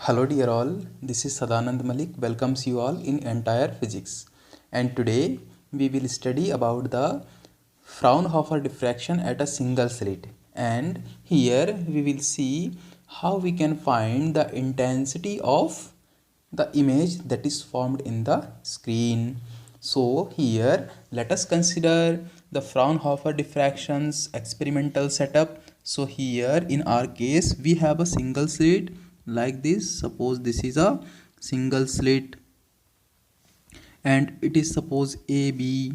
Hello dear all, this is Sadanand Malik welcomes you all in entire physics, and today we will study about the Fraunhofer diffraction at a single slit, and here we will see how we can find the intensity of the image that is formed in the screen. So here let us consider the Fraunhofer diffractions experimental setup. So here in our case we have a single slit like this. Suppose this is a single slit and it is suppose AB,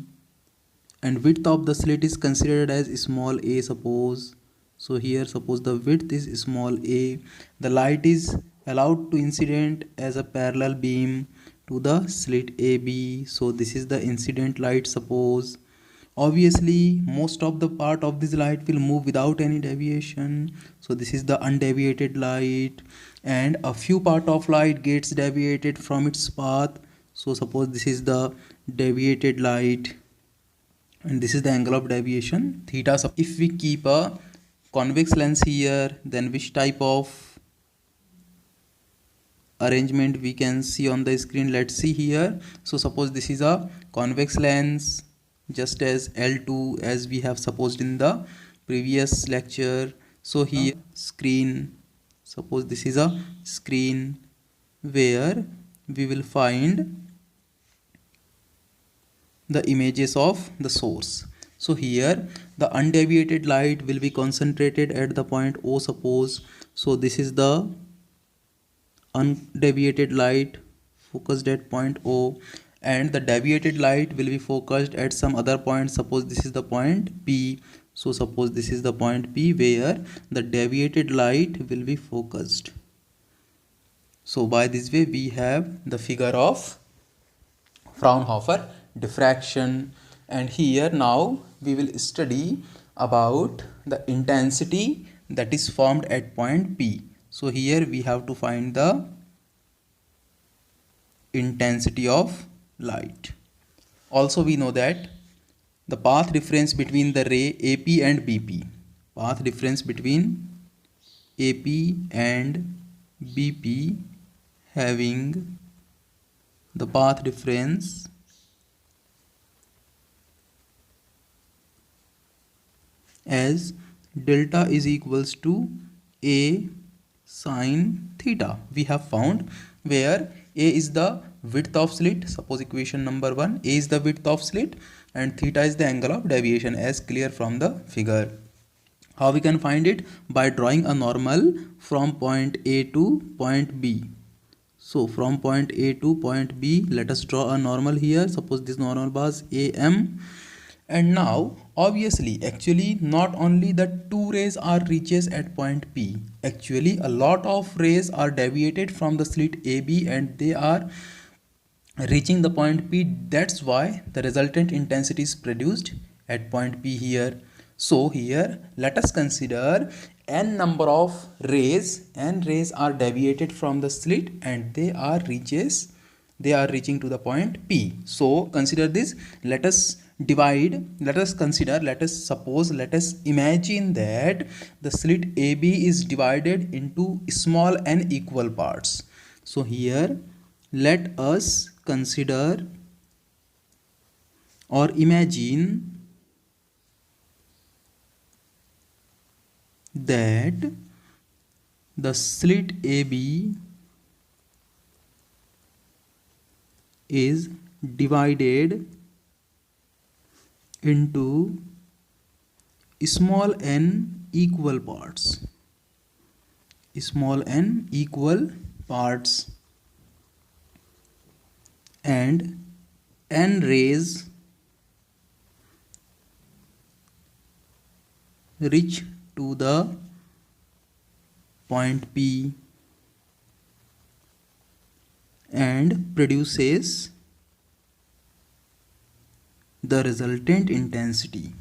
and width of the slit is considered as small a. Suppose so here suppose the width is small a, the light is allowed to incident as a parallel beam to the slit AB. So this is the incident light. Suppose obviously most of the part of this light will move without any deviation, so this is the undeviated light, and a few part of light gets deviated from its path. So suppose this is the deviated light and this is the angle of deviation theta. So if we keep a convex lens here, then which type of arrangement we can see on the screen? Let's see here. So suppose this is a convex lens just as L2 as we have supposed in the previous lecture. So here screen, suppose this is a screen where we will find the images of the source. So here the undeviated light will be concentrated at the point O. Suppose so this is the undeviated light focused at point O, and the deviated light will be focused at some other point. Suppose this is the point P. So suppose this is the point P where the deviated light will be focused. So by this way we have the figure of Fraunhofer diffraction, and here now we will study about the intensity that is formed at point P. So here we have to find the intensity of light. Also we know that the path difference between the ray AP and BP, path difference between AP and BP having the path difference as delta is equals to A sine theta. We have found where A is the width of slit. Suppose equation number 1, A is the width of slit and theta is the angle of deviation as clear from the figure. How we can find it? By drawing a normal from point A to point B. So from point A to point B, let us draw a normal here. Suppose this normal was AM. And now obviously actually not only the two rays are reaches at point P, actually a lot of rays are deviated from the slit AB and they are reaching the point P. That's why the resultant intensity is produced at point P here. So here let us consider n number of rays. N rays are deviated from the slit and they are reaching to the point P. So consider this. Let us imagine that the slit AB is divided into small n equal parts. So here let us consider or imagine that the slit AB is divided into small n equal parts, and n rays reach to the point P and produces the resultant intensity.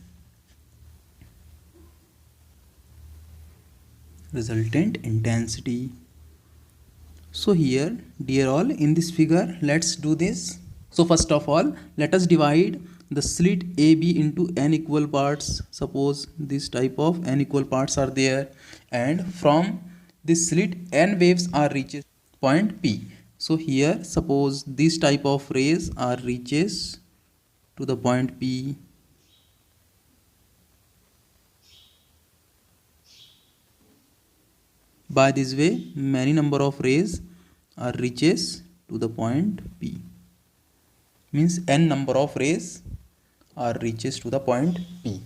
So here dear all, in this figure let's do this. So first of all let us divide the slit AB into n equal parts. Suppose this type of n equal parts are there, and from this slit n waves are reached point P. So here suppose this type of rays are reaches to the point P. By this way, many number of rays are reaches to the point P. Means n number of rays are reaches to the point P.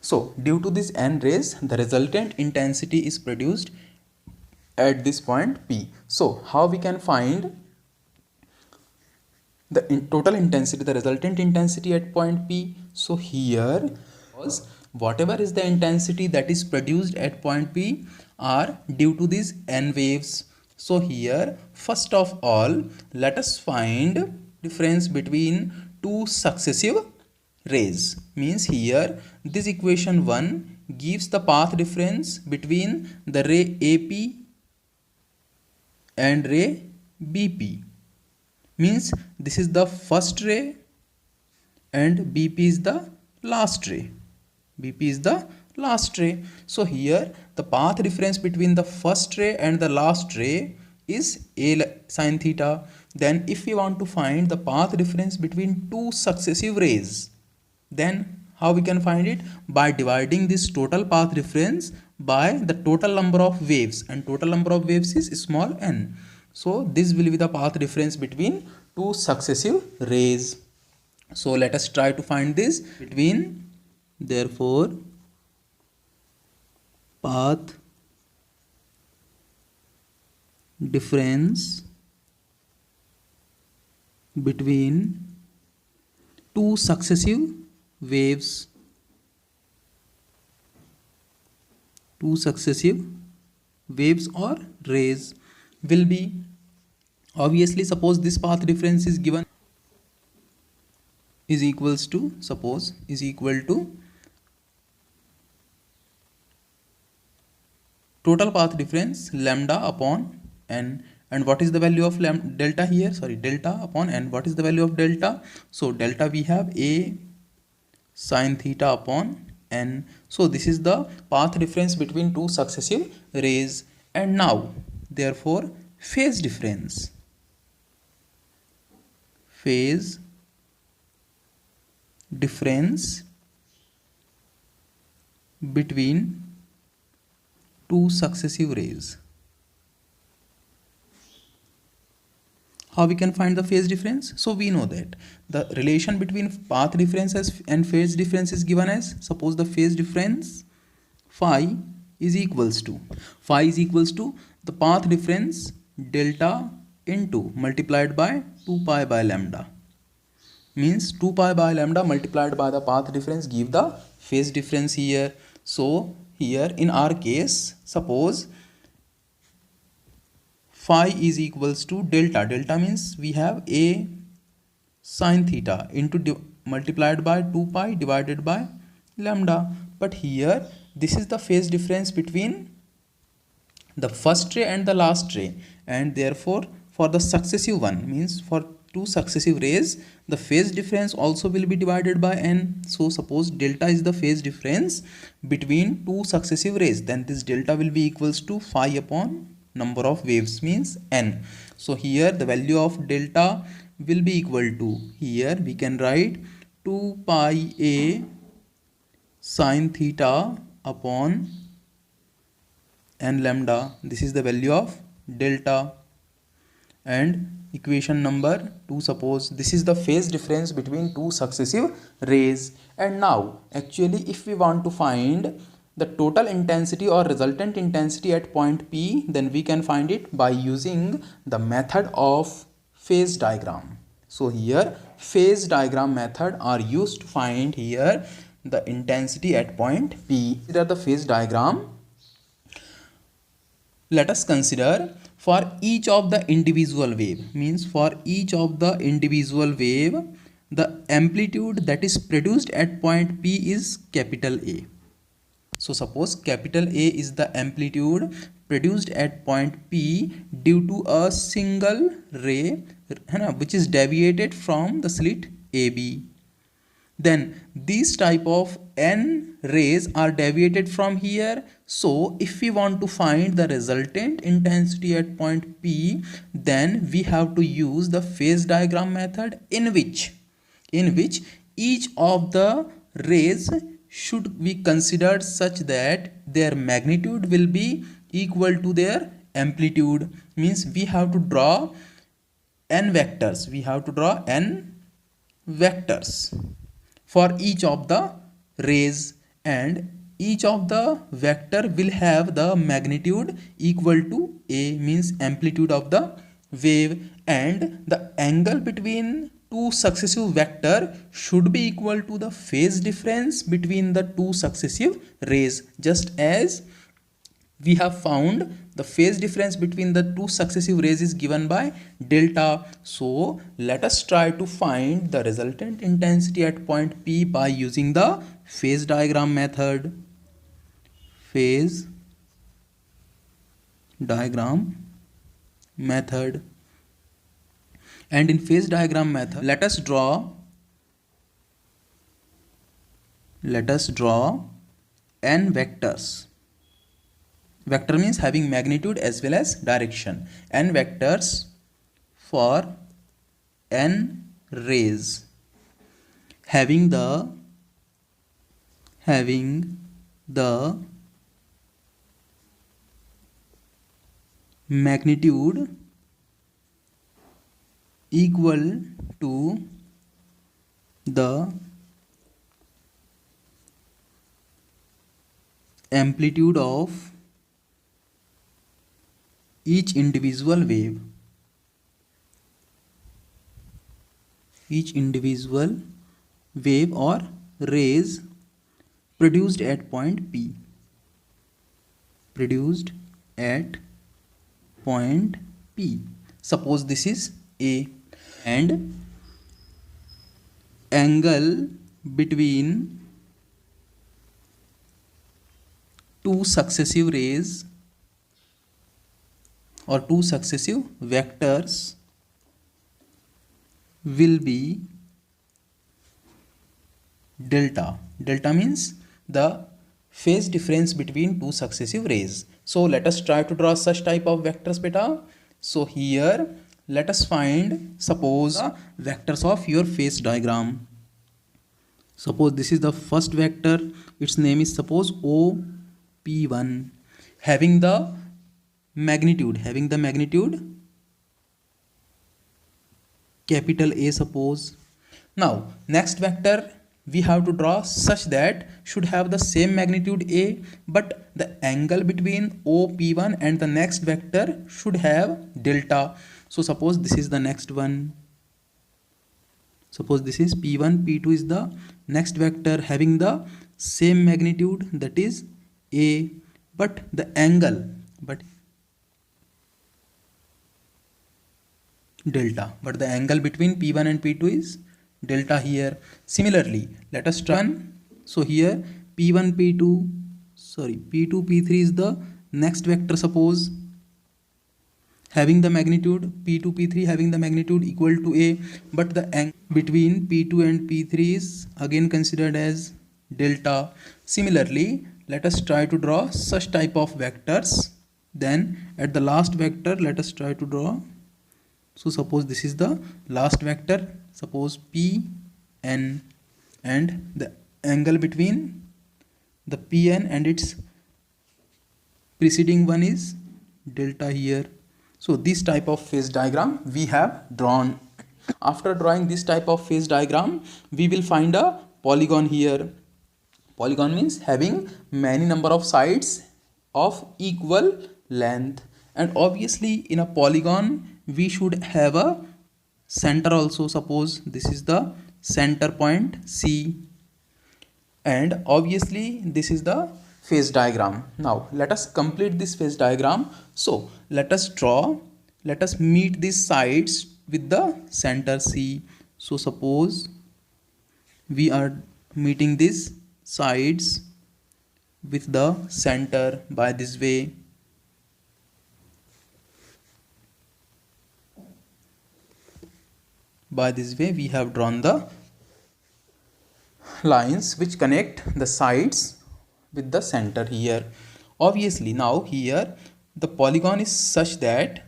So due to this n rays, the resultant intensity is produced at this point P. So how we can find the total intensity, the resultant intensity at point P? So here, whatever is the intensity that is produced at point P are due to these n waves. So here, first of all, let us find difference between two successive rays. Means here, this equation 1 gives the path difference between the ray AP and ray BP. Means this is the first ray and BP is the last ray. BP is the last ray. So here the path difference between the first ray and the last ray is A sin theta. Then if we want to find the path difference between two successive rays, then how we can find it? By dividing this total path difference by the total number of waves, and total number of waves is small n. So this will be the path difference between two successive rays. So let us try to find this between, therefore, path difference between two successive waves, or rays will be, obviously suppose this path difference is given is equal to total path difference lambda upon n. And what is the value of delta here? Delta upon n. What is the value of delta? So delta we have A sin theta upon n. So this is the path difference between two successive rays. And now, therefore, phase difference between two successive rays. How we can find the phase difference? So we know that the relation between path differences and phase difference is given as, suppose the phase difference phi is equals to the path difference delta into multiplied by 2 pi by lambda. Means 2 pi by lambda multiplied by the path difference give the phase difference here. So here in our case, suppose phi is equals to delta. Delta means we have A sin theta into multiplied by 2 pi divided by lambda. But here this is the phase difference between the first ray and the last ray, and therefore for the successive one, means for two successive rays, the phase difference also will be divided by n. So suppose delta is the phase difference between two successive rays, then this delta will be equals to phi upon number of waves, means n. So here the value of delta will be equal to, here we can write 2 pi A sin theta upon n lambda. This is the value of delta. And equation number 2, suppose this is the phase difference between two successive rays. And now actually if we want to find the total intensity or resultant intensity at point P, then we can find it by using the method of phase diagram. So here phase diagram method are used to find here the intensity at point P. Consider the phase diagram. Let us consider for each of the individual wave, means for each of the individual wave, the amplitude that is produced at point P is capital A. So suppose capital A is the amplitude produced at point P due to a single ray which is deviated from the slit AB. Then this type of n rays are deviated from here. So if we want to find the resultant intensity at point P, then we have to use the phase diagram method in which each of the rays should be considered such that their magnitude will be equal to their amplitude. Means we have to draw n vectors. We have to draw n vectors for each of the rays, and each of the vector will have the magnitude equal to a, means amplitude of the wave, and the angle between two successive vector should be equal to the phase difference between the two successive rays. Just as we have found the phase difference between the two successive rays is given by delta. So let us try to find the resultant intensity at point P by using the phase diagram method. Phase diagram method. And in phase diagram method, let us draw n vectors. Vector means having magnitude as well as direction. N vectors for n rays having the magnitude equal to the amplitude of each individual wave. Each individual wave or rays produced at point P. Produced at point P. Suppose this is A, and angle between two successive rays or two successive vectors will be delta. Delta means the phase difference between two successive rays. So let us try to draw such type of vectors, beta. So here let us find, suppose vectors of your phase diagram. Suppose this is the first vector, its name is suppose OP1, having the magnitude capital A, suppose. Now next vector we have to draw such that should have the same magnitude A, but the angle between OP1 and the next vector should have delta. So suppose this is the next one. Suppose this is P1, P2 is the next vector having the same magnitude, that is A, but the angle delta, but the angle between P1 and P2 is delta here. Similarly, let us try. So here P1, P2, P3 is the next vector, suppose, having the magnitude P2, P3 having the magnitude equal to A, but the angle between P2 and P3 is again considered as delta. Similarly, let us try to draw such type of vectors. Then at the last vector, let us try to draw. So suppose this is the last vector, suppose Pn, and the angle between the Pn and its preceding one is delta here. So this type of phase diagram we have drawn. After drawing this type of phase diagram, we will find a polygon here. Polygon means having many number of sides of equal length, and obviously in a polygon we should have a center also. Suppose this is the center point C, and obviously this is the phase diagram. Now let us complete this phase diagram. So let us meet these sides with the center C. So suppose we are meeting these sides with the center by this way. By this way we have drawn the lines which connect the sides with the center here. Obviously now here the polygon is such that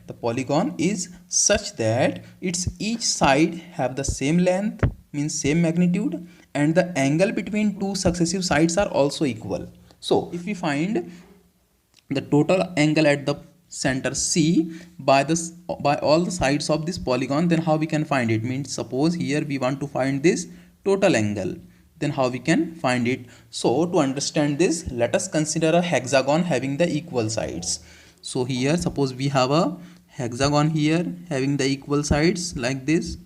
its each side have the same length, means same magnitude, and the angle between two successive sides are also equal. So if we find the total angle at the center C by all the sides of this polygon, then how we can find it? Means suppose here we want to find this total angle, then how we can find it? So to understand this, let us consider a hexagon having the equal sides. So here suppose we have a hexagon here having the equal sides like this.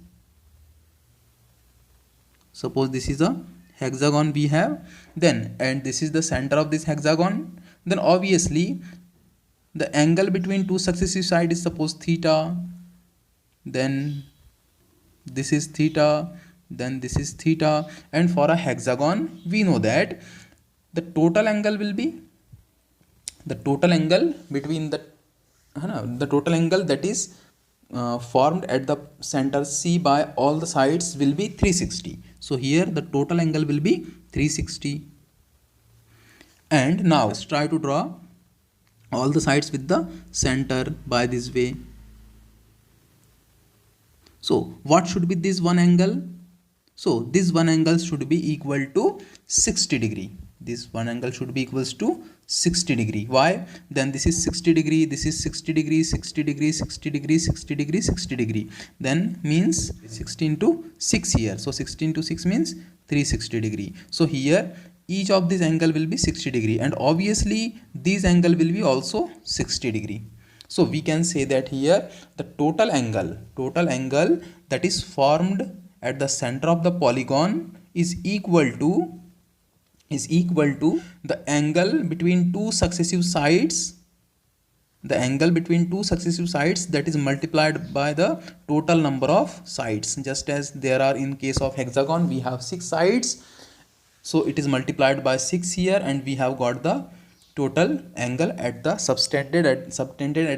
Suppose this is a hexagon we have, then, and this is the center of this hexagon, then obviously the angle between two successive sides is suppose theta, then this is theta, then this is theta, and for a hexagon we know that the total angle will be the total angle between the total angle that is formed at the center C by all the sides will be 360. So here the total angle will be 360. And now let's try to draw all the sides with the center by this way. So what should be this one angle? So this one angle should be equal to 60 degree. This one angle should be equals to 60 degree. Why? Then this is 60 degree, this is 60 degree, 60 degree, 60 degree, 60 degree, 60 degree. Then means 16 to 6 here. So 16 to 6 means 360 degree. So here each of this angle will be 60 degree, and obviously this angle will be also 60 degree. So we can say that here the total angle that is formed at the center of the polygon is equal to the angle between two successive sides, that is multiplied by the total number of sides. Just as there are in case of hexagon we have 6 sides, so it is multiplied by 6 here, and we have got the total angle at the subtended at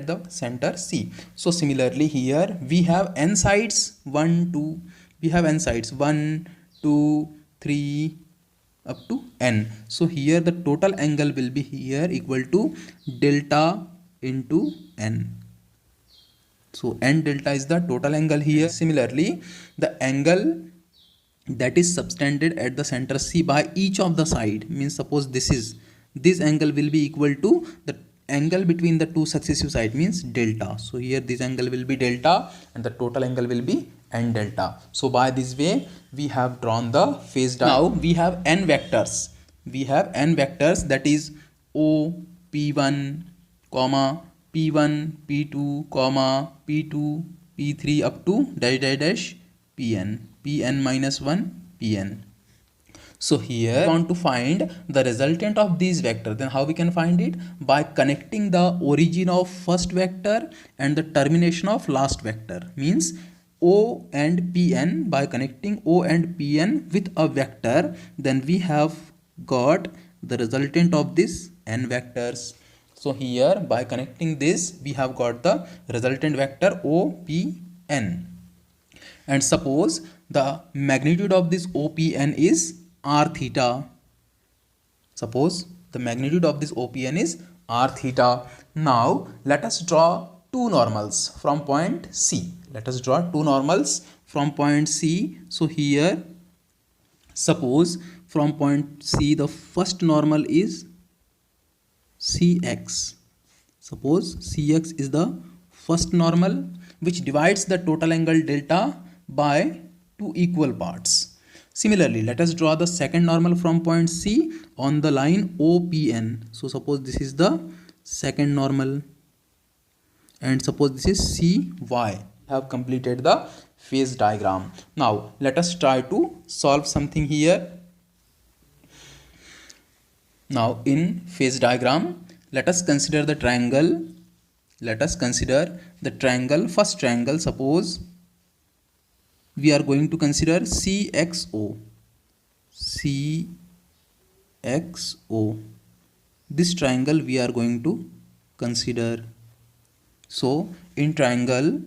the center C. So similarly here we have n sides, 1 2 3 up to n. So here the total angle will be here equal to delta into n. So n delta is the total angle here. Similarly the angle that is subtended at the center C by each of the side, means suppose this angle will be equal to the angle between the two successive sides, means delta. So here this angle will be delta and the total angle will be n delta. So by this way we have drawn the phase diagram. Now we have n vectors. That is O, P1, comma, P1, P2, comma, P2, P3 up to dash Pn minus 1 Pn. So here we want to find the resultant of these vectors. Then how we can find it? By connecting the origin of first vector and the termination of last vector, means O and Pn. By connecting O and Pn with a vector, then we have got the resultant of this n vectors. So here by connecting this we have got the resultant vector OPn. And suppose the magnitude of this OPn is r theta. Suppose the magnitude of this OPn is r theta. Now let us draw two normals from point C. So here suppose from point C the first normal is Cx. Suppose Cx is the first normal which divides the total angle delta by two equal parts. Similarly, let us draw the second normal from point C on the line OPn. So suppose this is the second normal, and suppose this is Cy. We have completed the phase diagram. Now let us try to solve something here. Now in phase diagram, let us consider the triangle. First triangle, suppose we are going to consider CXO. This triangle we are going to consider. So in triangle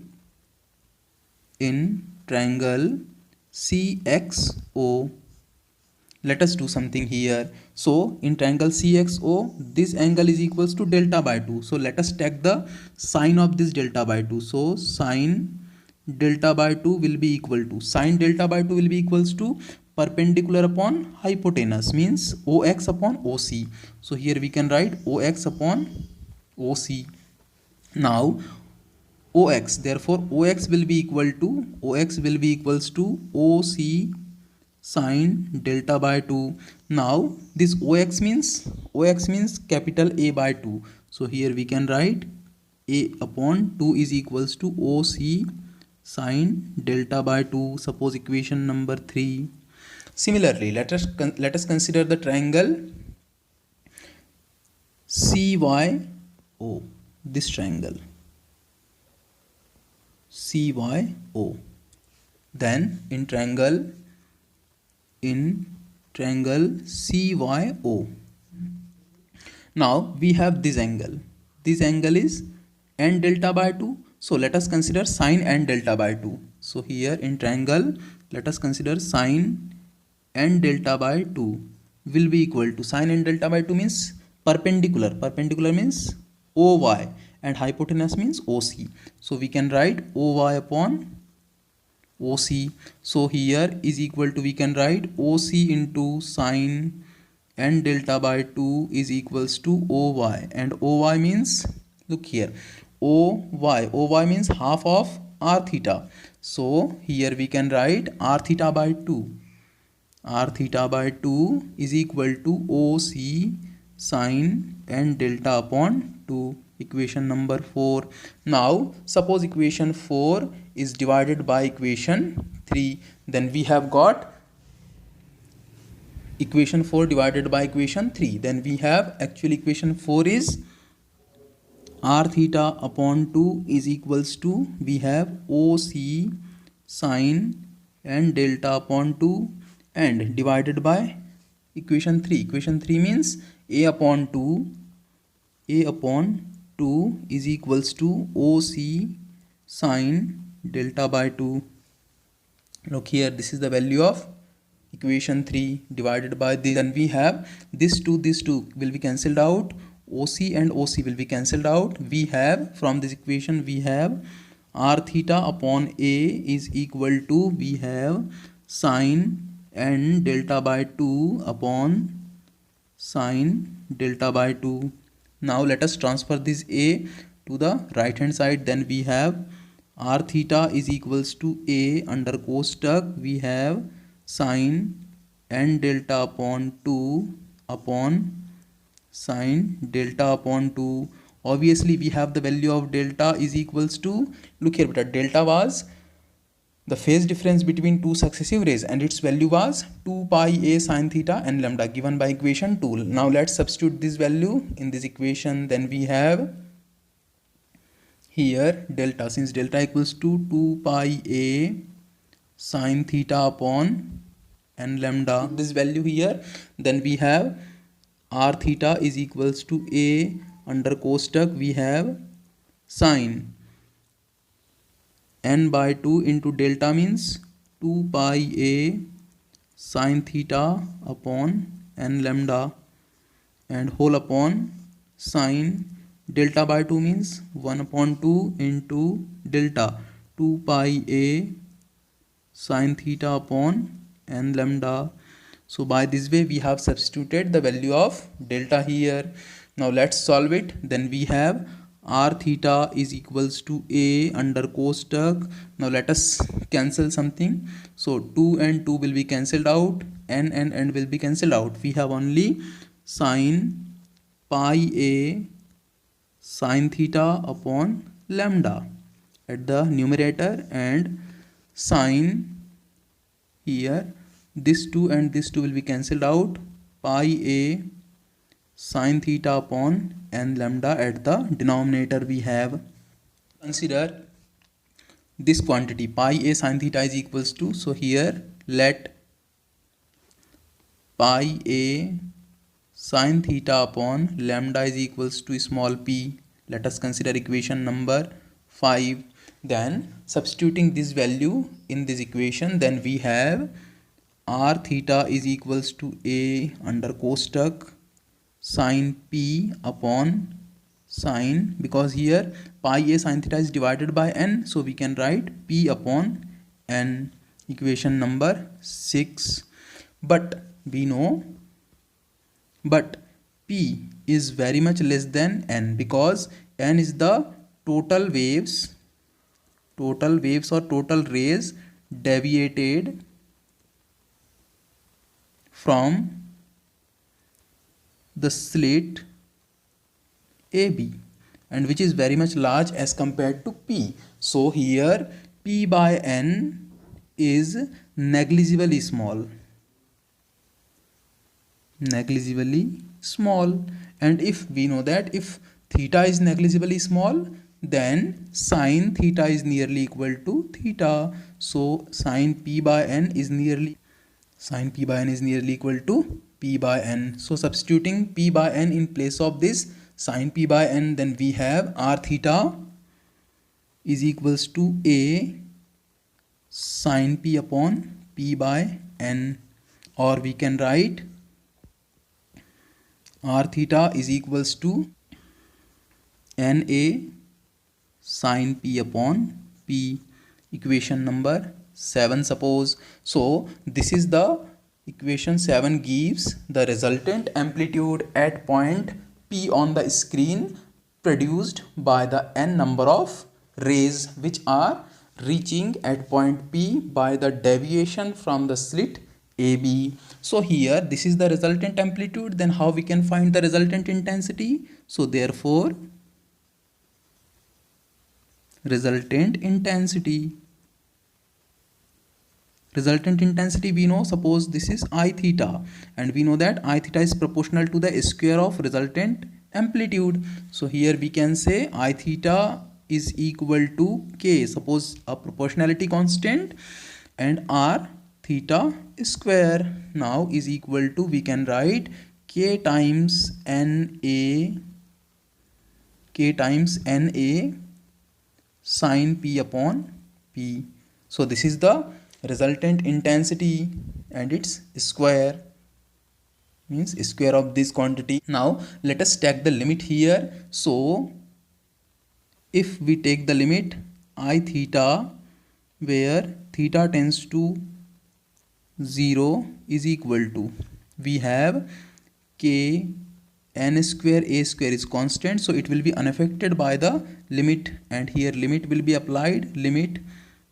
CXO, let us do something here. So in triangle CXO, this angle is equals to delta by 2. So let us take the sine of this delta by 2. So sine delta by 2 will be equal to, sine delta by 2 will be equals to perpendicular upon hypotenuse, means OX upon OC. So here we can write OX upon OC. Now OX, therefore OX will be equals to OC sine delta by 2. Now this OX means capital A by 2. So here we can write A upon 2 is equals to OC sine delta by 2. Suppose equation number 3. Similarly, let us consider the triangle CYO. This triangle CYO. Then in triangle CYO, now we have this angle. This angle is n delta by 2. So let us consider sine n delta by 2. So here in triangle, let us consider sine n delta by 2 will be equal to, sine n delta by 2 means perpendicular. Perpendicular means OY and hypotenuse means OC. So we can write OY upon OC. So here is equal to, we can write OC into sine n delta by 2 is equals to OY, and OY means, look here, OY means half of r theta. So here we can write r theta by 2. R theta by 2 is equal to OC sine n delta upon 2. Equation number 4. Now suppose equation 4 is divided by equation 3, then we have got equation 4 divided by equation 3. Then we have, actually equation 4 is r theta upon 2 is equals to, we have OC sine n delta upon 2 and divided by equation 3. Equation 3 means A upon 2 is equals to OC sine delta by 2. Look here, this is the value of equation 3 divided by this. Then we have this 2 will be cancelled out. OC and OC will be cancelled out. We have, from this equation, we have r theta upon A is equal to, we have sine n delta by 2 upon sine delta by 2. Now let us transfer this A to the right hand side. Then we have r theta is equals to A under cosec, we have sine n delta upon 2 upon sine delta upon 2. Obviously we have the value of delta is equals to, look here, but delta was the phase difference between two successive rays and its value was 2 pi a sine theta and lambda given by equation 2. Now let's substitute this value in this equation. Then we have here delta, since delta equals to 2 pi a sine theta upon n lambda, this value here, then we have r theta is equals to A under cosec, we have sine n by 2 into delta means 2 pi a sine theta upon n lambda and whole upon sine delta by 2 means 1 upon 2 into delta 2 pi a sine theta upon n lambda. So by this way we have substituted the value of delta here. Now let's solve it. Then we have r theta is equals to A under cosec. Now let us cancel something. So 2 and 2 will be cancelled out, n and n will be cancelled out. We have only sine pi a sine theta upon lambda at the numerator and sine, here this 2 and this 2 will be cancelled out, pi a sine theta upon n lambda at the denominator. We have, consider this quantity pi a sine theta is equals to, so here let pi a sine theta upon lambda is equals to small p. Let us consider equation number 5. Then substituting this value in this equation, then we have r theta is equals to a under cosec sine p upon sine, because here pi a sine theta is divided by n, so we can write p upon n, equation number 6. But we know, but p is very much less than n, because n is the total waves or total rays deviated from the slit AB, and which is very much large as compared to P. So here P by N is negligibly small, and if we know that if theta is negligibly small, then sine theta is nearly equal to theta. So sine P by N is nearly equal to P by N. So substituting P by N in place of this sine P by N, then we have r theta is equals to a sine P upon P by N, or we can write r theta is equals to NA sine P upon P, equation number 7 suppose. So this is the equation 7 gives the resultant amplitude at point P on the screen produced by the n number of rays which are reaching at point P by the deviation from the slit AB. So here this is the resultant amplitude, then how we can find the resultant intensity? So therefore resultant intensity we know, suppose this is I theta, and we know that I theta is proportional to the square of resultant amplitude. So here we can say I theta is equal to k, suppose a proportionality constant, and r theta square now is equal to, we can write k times NA sine P upon P. So this is the resultant intensity, and its square means square of this quantity. Now let us take the limit here. So if we take the limit I theta where theta tends to 0 is equal to, we have k n square a square is constant, so it will be unaffected by the limit, and here limit will be applied, limit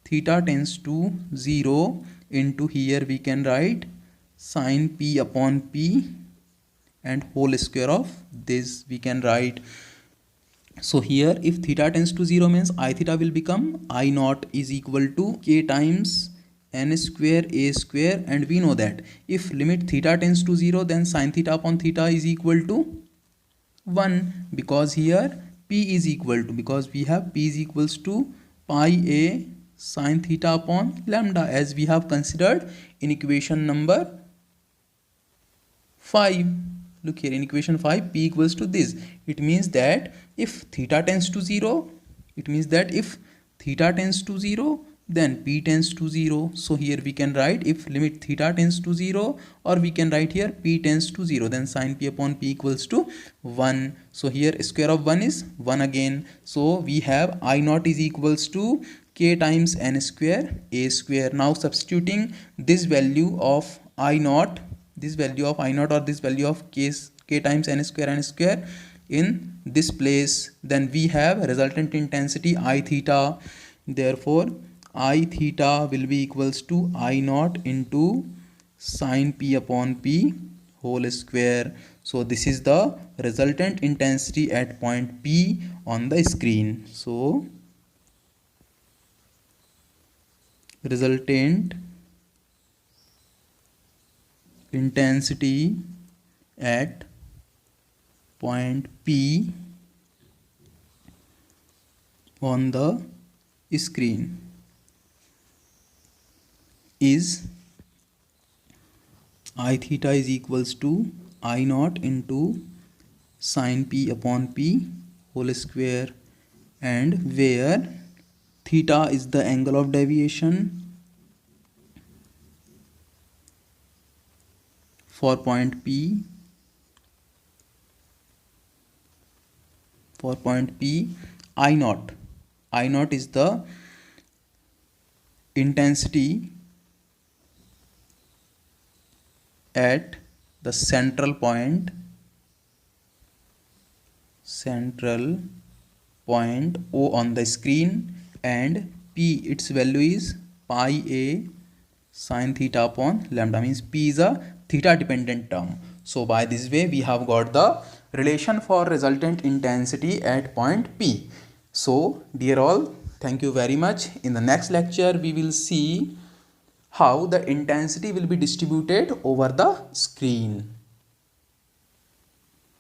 theta tends to 0 into, here we can write sine P upon P and whole square of this we can write. So here if theta tends to 0 means I theta will become I naught is equal to k times n square a square, and we know that if limit theta tends to 0 then sine theta upon theta is equal to 1, because here P is equal to, because we have P is equals to pi a sine theta upon lambda, as we have considered in equation number 5. Look here in equation 5, P equals to this. It means that if theta tends to 0, then P tends to 0. So here we can write if limit theta tends to 0, or we can write here P tends to 0, then sine P upon P equals to 1. So here square of 1 is 1 again. So we have I naught is equals to k times n square a square. Now substituting this value of I naught, or this value of k times n square in this place, then we have resultant intensity I theta. Therefore I theta will be equals to I naught into sine P upon P whole square. So this is the resultant intensity at point P on the screen. So resultant intensity at point P on the screen is I theta is equals to I naught into sine P upon P whole square, and where theta is the angle of deviation for point P, I naught is the intensity at the central point O on the screen, and P, its value is pi a sine theta upon lambda, means P is a theta dependent term. So by this way we have got the relation for resultant intensity at point P. So dear all, thank you very much. In the next lecture we will see how the intensity will be distributed over the screen.